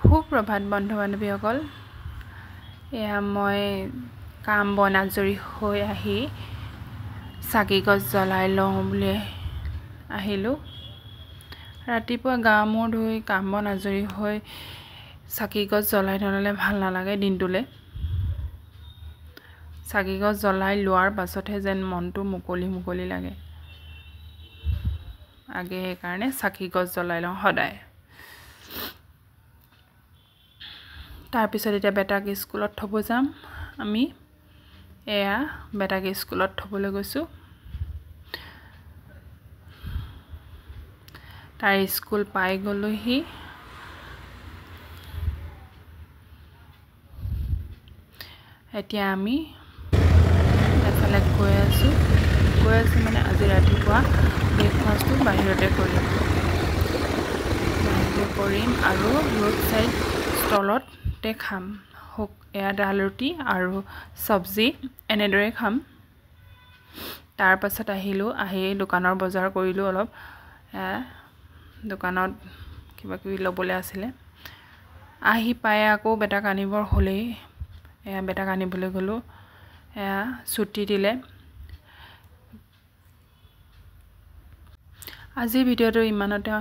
সুপ্ৰভাত বন্ধু বান্ধৱীসকল। এয়া মই কাম বন আজৰি হৈ আহি চাকি গছ জ্বলাই লওঁ বুলি আহিলোঁ। ৰাতিপুৱা গা মূৰ ধুই কাম বন আজৰি হৈ চাকি গছ জ্বলাই নল'লে ভাল নালাগে দিনটোলৈ। চাকি গছ জ্বলাই লোৱাৰ পাছতহে যেন মনটো মুকলি মুকলি লাগে। আগে সেইকাৰণে চাকি গছ জ্বলাই লওঁ সদায়। তাৰপিছত এতিয়া বেটাক স্কুলত থ'ব যাম আমি। এয়া বেটাক স্কুলত থ'বলৈ গৈছোঁ। তাৰ স্কুল পাই গ'লোহি। এতিয়া আমি এফালে গৈ আছোঁ মানে আজি ৰাতিপুৱা ব্ৰেকফাষ্টটো বাহিৰতে কৰিম আৰু ৰোড চাইড ষ্টলতে খাম। এয়া দাল ৰুটি আৰু চব্জি এনেদৰে খাম। তাৰ পাছত আহি দোকানৰ বজাৰ কৰিলোঁ অলপ। দোকানত কিবা কিবি ল'বলৈ আছিলে। আহি পাই আকৌ বেটাক আনিবৰ হ'লেই এয়া বেটাক আনিবলৈ গ'লোঁ। এয়া ছুটি দিলে। আজিৰ ভিডিঅ'টো ইমানতে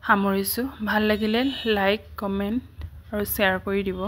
সামৰিছোঁ। ভাল লাগিলে লাইক কমেণ্ট আৰু শ্বেয়াৰ কৰি দিব।